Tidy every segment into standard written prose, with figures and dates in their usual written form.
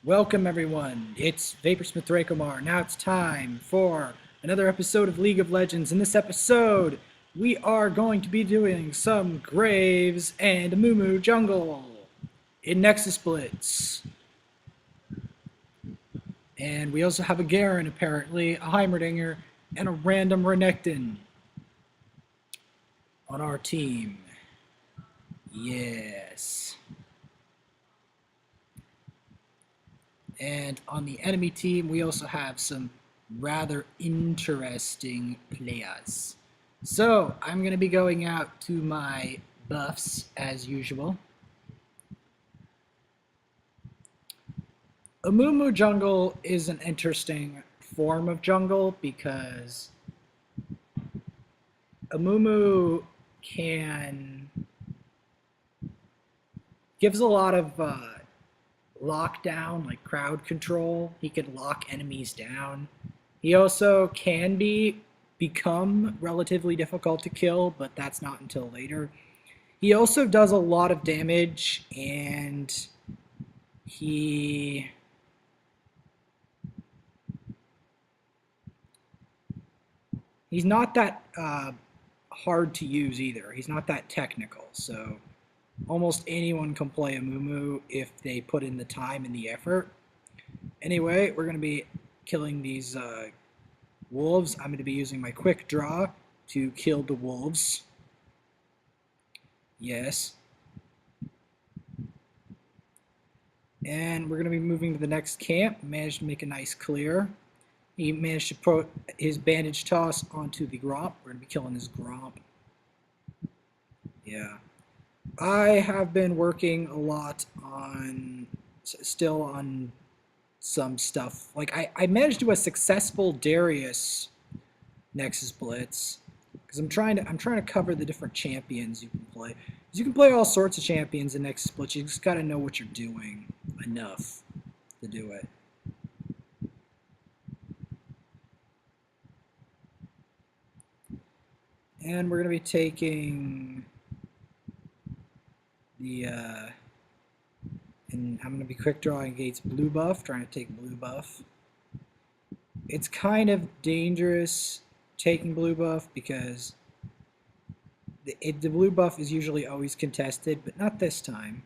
Welcome everyone, it's Vaporsmith Drakomar. Now it's time for another episode of League of Legends. In this episode, we are going to be doing some Graves and Amumu Jungle in Nexus Blitz. And we also have a Garen apparently, a Heimerdinger, and a random Renekton on our team. Yes. And on the enemy team, we also have some rather interesting players. So, I'm going to be going out to my buffs as usual. Amumu jungle is an interesting form of jungle because Amumu gives a lot of lockdown, like crowd control. He can lock enemies down. He also can become relatively difficult to kill, but that's not until later. He also does a lot of damage, and he's not that hard to use either. He's not that technical, so almost anyone can play Amumu if they put in the time and the effort. Anyway, we're going to be killing these wolves. I'm going to be using my quick draw to kill the wolves. Yes. And we're going to be moving to the next camp. Managed to make a nice clear. He managed to put his bandage toss onto the Gromp. We're going to be killing this Gromp. Yeah. I have been working a lot still on some stuff. Like, I managed to do a successful Darius Nexus Blitz because I'm trying to cover the different champions you can play. You can play all sorts of champions in Nexus Blitz. You just got to know what you're doing enough to do it. And we're going to be taking and I'm going to be quick drawing against blue buff, trying to take blue buff. It's kind of dangerous taking blue buff because the blue buff is usually always contested, but not this time.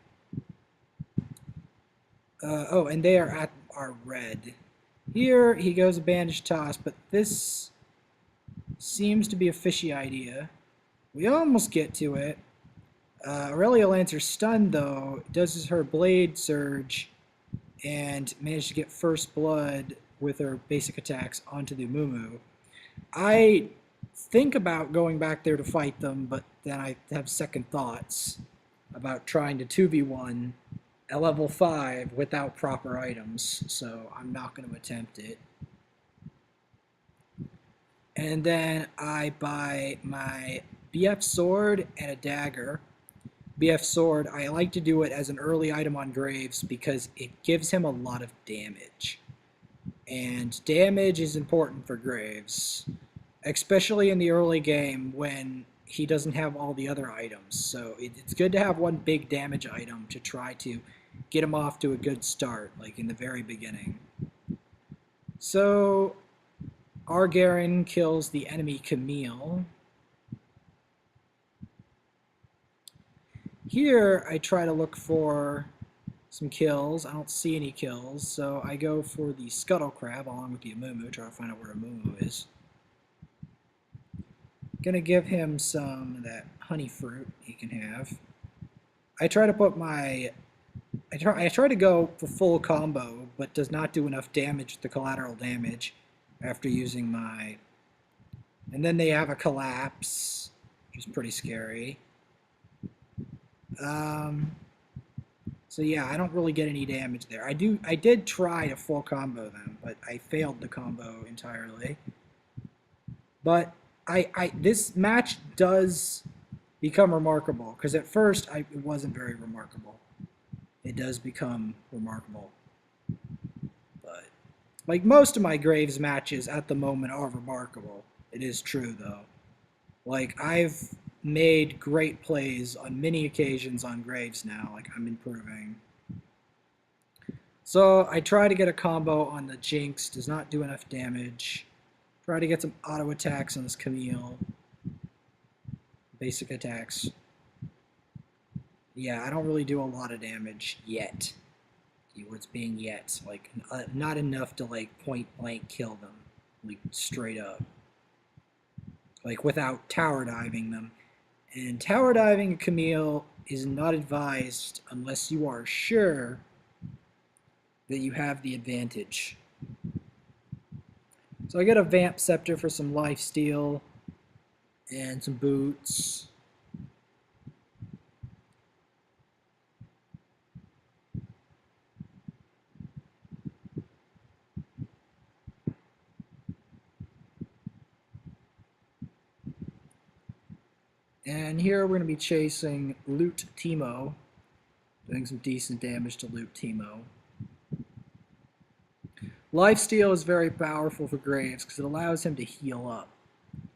Oh, and they are red. Here he goes a bandage toss, but this seems to be a fishy idea. We almost get to it. Aurelia Lancer stunned though, does her blade surge and managed to get first blood with her basic attacks onto the Amumu. I think about going back there to fight them, but then I have second thoughts about trying to 2v1 at level 5 without proper items, so I'm not going to attempt it. And then I buy my BF sword and a dagger. BF sword, I like to do it as an early item on Graves because it gives him a lot of damage. And damage is important for Graves, especially in the early game when he doesn't have all the other items. So it's good to have one big damage item to try to get him off to a good start, like in the very beginning. So our Garen kills the enemy Camille. Here, I try to look for some kills. I don't see any kills, so I go for the Scuttle Crab along with the Amumu, try to find out where Amumu is. Gonna give him some of that honey fruit he can have. I try to put my... I try to go for full combo, but does not do enough damage with the collateral damage after using my... And then they have a collapse, which is pretty scary. So yeah, I don't really get any damage there. I did try to full combo them, but I failed the combo entirely. But this match does become remarkable, because at first it wasn't very remarkable. It does become remarkable. But like most of my Graves matches at the moment are remarkable. It is true though. Like I've made great plays on many occasions on Graves now. Like I'm improving. So I try to get a combo on the Jinx, does not do enough damage. Try to get some auto attacks on this Camille. Basic attacks. Yeah, I don't really do a lot of damage yet. Keywords being yet. Like, not enough to, like, point blank kill them. Like, straight up. Like, without tower diving them. And tower diving a Camille is not advised unless you are sure that you have the advantage. So I get a Vamp Scepter for some lifesteal and some boots. And here we're going to be chasing Loot Teemo, doing some decent damage to Loot Teemo. Lifesteal is very powerful for Graves because it allows him to heal up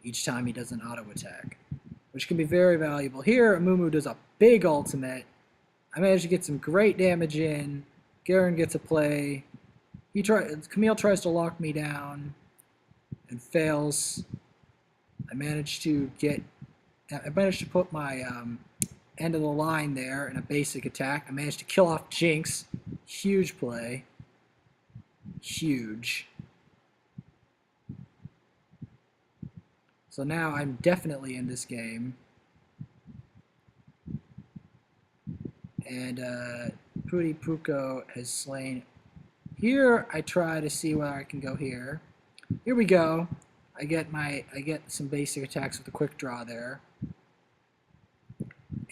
each time he does an auto attack, which can be very valuable. Here, Amumu does a big ultimate. I managed to get some great damage in. Garen gets a play. Camille tries to lock me down and fails. I managed to put my end of the line there in a basic attack. I managed to kill off Jinx. Huge play. Huge. So now I'm definitely in this game. And Pooty Puko has slain. Here I try to see where I can go here. Here we go. I get some basic attacks with a quick draw there.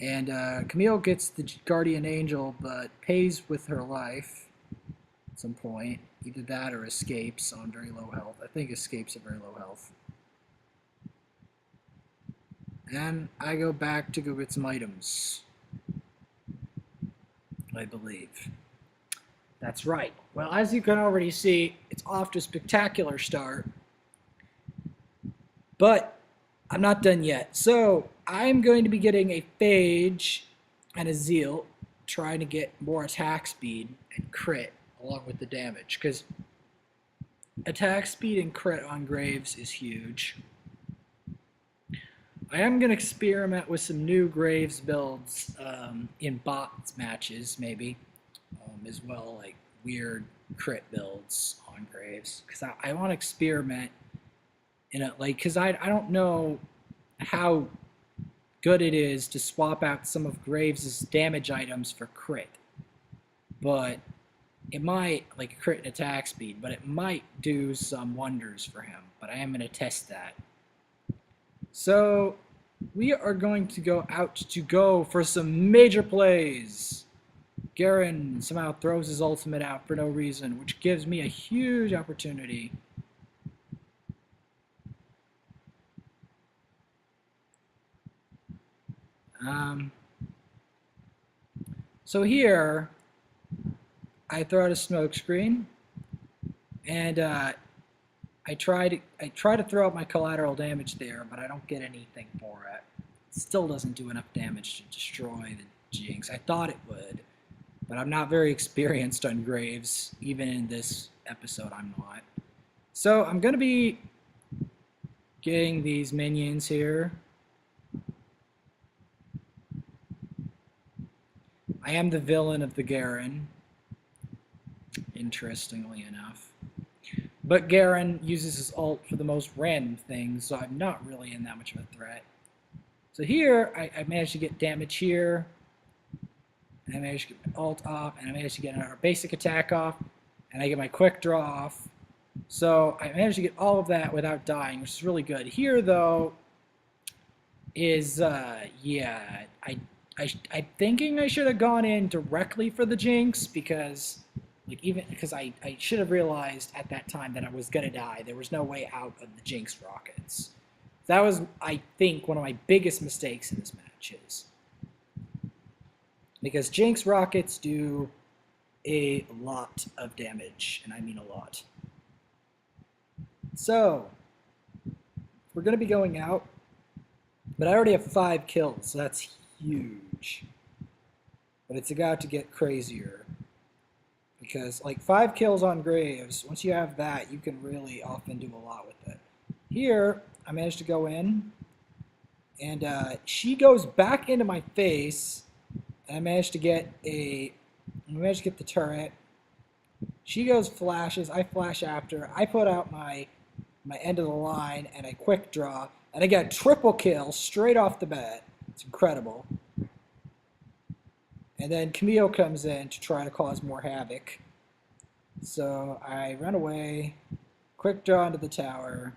And Camille gets the Guardian Angel, but pays with her life at some point. Either that or escapes on very low health. I think escapes at very low health. And I go back to go get some items. I believe. That's right. Well, as you can already see, it's off to a spectacular start. But I'm not done yet. So I'm going to be getting a Phage and a Zeal, trying to get more attack speed and crit along with the damage. Because attack speed and crit on Graves is huge. I am going to experiment with some new Graves builds in bots matches, maybe, as well, like weird crit builds on Graves. Because I want to experiment in it, like, because I don't know how good it is to swap out some of Graves' damage items for crit. But it might, like crit and attack speed, but it might do some wonders for him. But I am going to test that. So we are going to go out to go for some major plays. Garen somehow throws his ultimate out for no reason, which gives me a huge opportunity. So here, I throw out a smoke screen, and I try to throw out my collateral damage there, but I don't get anything for it. It still doesn't do enough damage to destroy the Jinx. I thought it would, but I'm not very experienced on Graves. Even in this episode, I'm not. So I'm going to be getting these minions here. I am the villain of the Garen, interestingly enough. But Garen uses his ult for the most random things, so I'm not really in that much of a threat. So here, I managed to get damage here, and I managed to get my ult off, and I managed to get our basic attack off, and I get my quick draw off. So I managed to get all of that without dying, which is really good. Here, though, is, yeah, I'm thinking I should have gone in directly for the Jinx, because I should have realized at that time that I was gonna die. There was no way out of the Jinx rockets. That was, I think, one of my biggest mistakes in this match is because Jinx rockets do a lot of damage, and I mean a lot. So we're gonna be going out, but I already have 5 kills, so that's huge. But it's about to get crazier. Because like 5 kills on Graves, once you have that, you can really often do a lot with it. Here, I managed to go in, and she goes back into my face, and I managed to get the turret. She goes flashes, I flash after, I put out my end of the line, and I quick draw, and I get a triple kill straight off the bat. It's incredible. And then Camille comes in to try to cause more havoc. So I run away, quick draw into the tower,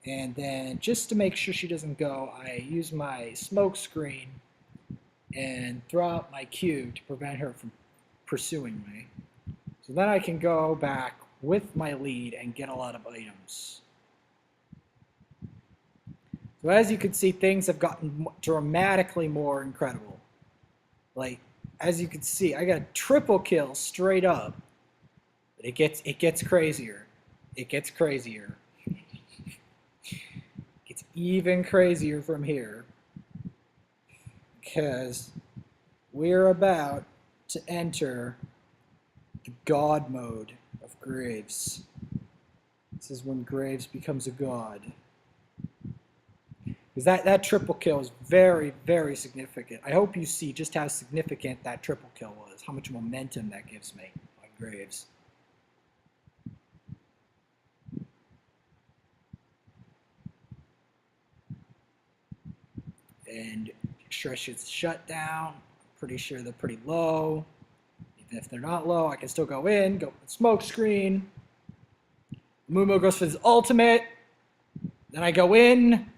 and then just to make sure she doesn't go, I use my smoke screen and throw out my Q to prevent her from pursuing me. So then I can go back with my lead and get a lot of items. So as you can see, things have gotten dramatically more incredible. Like, as you can see, I got a triple kill straight up. But it gets crazier. It gets crazier. It gets even crazier from here. Because we're about to enter the God mode of Graves. This is when Graves becomes a god. Because that triple kill is very, very significant. I hope you see just how significant that triple kill was, how much momentum that gives me on Graves. And Stretch's shut down. Pretty sure they're pretty low. Even if they're not low, I can still go in, go with smoke screen. Mumu goes for his ultimate. Then I go in.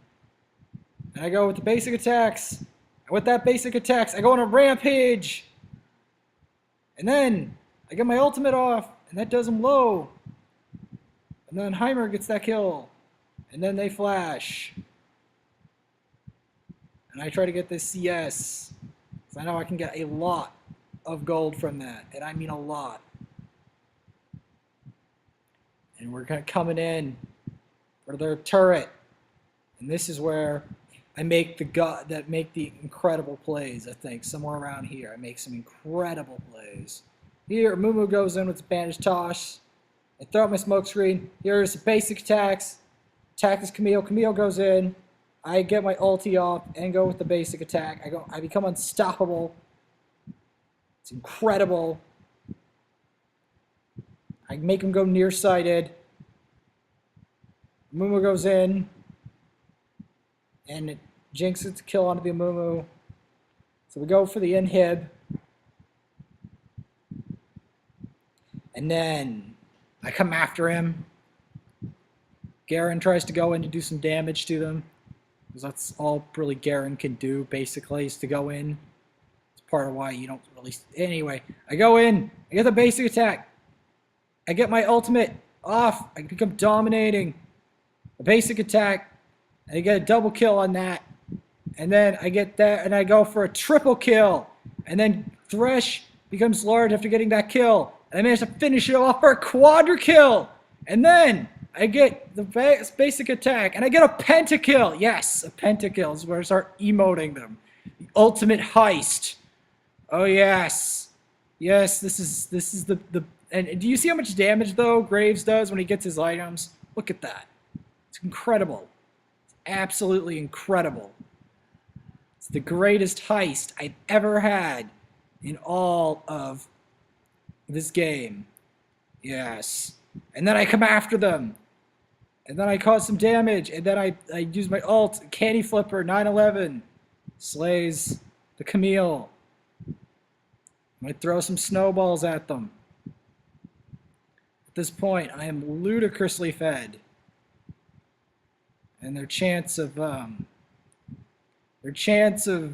And I go with the basic attacks. And with that basic attacks, I go on a rampage. And then I get my ultimate off, and that does him low. And then Heimer gets that kill. And then they flash. And I try to get this CS. So I know I can get a lot of gold from that. And I mean a lot. And we're coming in for their turret. And this is where I make the incredible plays, I think. Somewhere around here, I make some incredible plays. Here, Mumu goes in with the bandage toss. I throw out my smoke screen. Here's the basic attacks. Attack is Camille. Camille goes in. I get my ulti off and go with the basic attack. I become unstoppable. It's incredible. I make him go nearsighted. Mumu goes in. And it jinxes the kill onto the Mumu. So we go for the inhib. And then I come after him. Garen tries to go in to do some damage to them. Because that's all really Garen can do, basically, is to go in. It's part of why you don't really... Anyway, I go in. I get the basic attack. I get my ultimate off. I become dominating. The basic attack. I get a double kill on that. And then I get that, and I go for a triple kill. And then Thresh becomes large after getting that kill. And I manage to finish it off for a quadra kill. And then I get the basic attack, and I get a pentakill. Yes, a pentakill is where I start emoting them. The ultimate heist. Oh yes, yes. This is the. And do you see how much damage though Graves does when he gets his items? Look at that. It's incredible. It's absolutely incredible. It's the greatest heist I've ever had in all of this game. Yes. And then I come after them. And then I cause some damage. And then I use my ult. Candy Flipper, 9/11. Slays the Camille. I throw some snowballs at them. At this point, I am ludicrously fed. And their chance of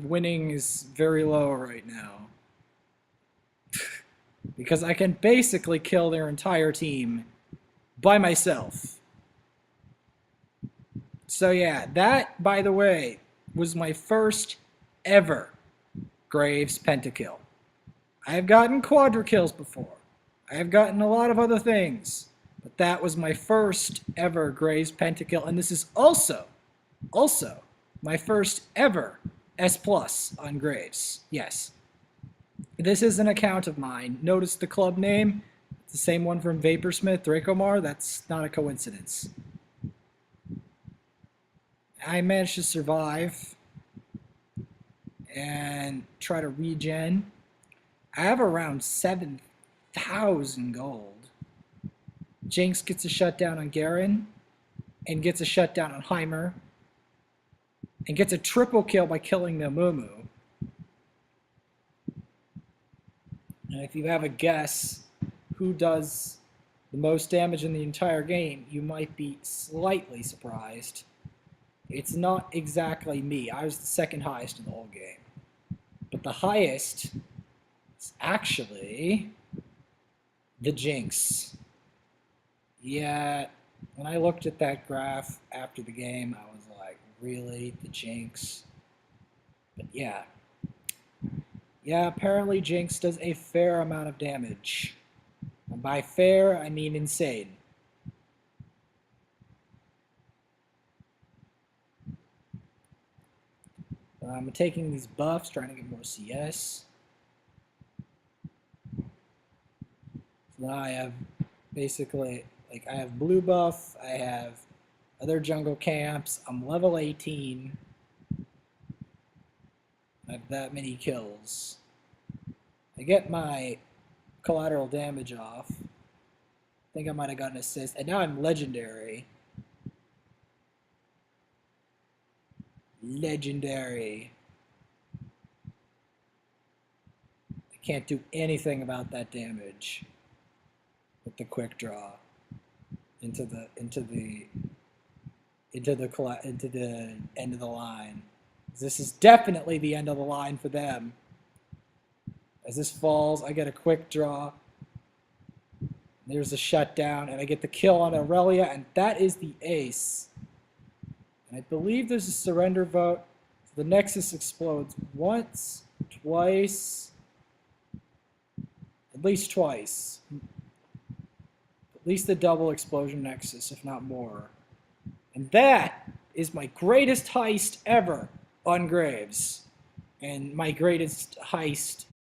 winning is very low right now. Because I can basically kill their entire team by myself. So yeah, that, by the way, was my first ever Graves pentakill. I have gotten quadra kills before. I have gotten a lot of other things. But that was my first ever Graves pentakill. And this is also my first ever S+ on Graves. Yes. This is an account of mine. Notice the club name? It's the same one from Vaporsmith, Dracomar. That's not a coincidence. I managed to survive and try to regen. I have around 7,000 gold. Jinx gets a shutdown on Garen and gets a shutdown on Heimer and gets a triple kill by killing the Mumu. And if you have a guess who does the most damage in the entire game, you might be slightly surprised. It's not exactly me. I was the second highest in the whole game. But the highest is actually the Jinx. Yeah, when I looked at that graph after the game, I was like, really? The Jinx? But yeah. Yeah, apparently Jinx does a fair amount of damage. And by fair, I mean insane. I'm taking these buffs, trying to get more CS. So now I have basically, like, I have blue buff, I have other jungle camps, I'm level 18. I have that many kills. I get my collateral damage off. I think I might have gotten an assist. And now I'm legendary. Legendary. I can't do anything about that damage with the quick draw into the end of the line. This is definitely the end of the line for them. As this falls, I get a quick draw. There's a shutdown, and I get the kill on Aurelia, and that is the ace. And I believe there's a surrender vote. So the Nexus explodes once, twice, at least twice. At least the double explosion Nexus, if not more. And that is my greatest heist ever on Graves. And my greatest heist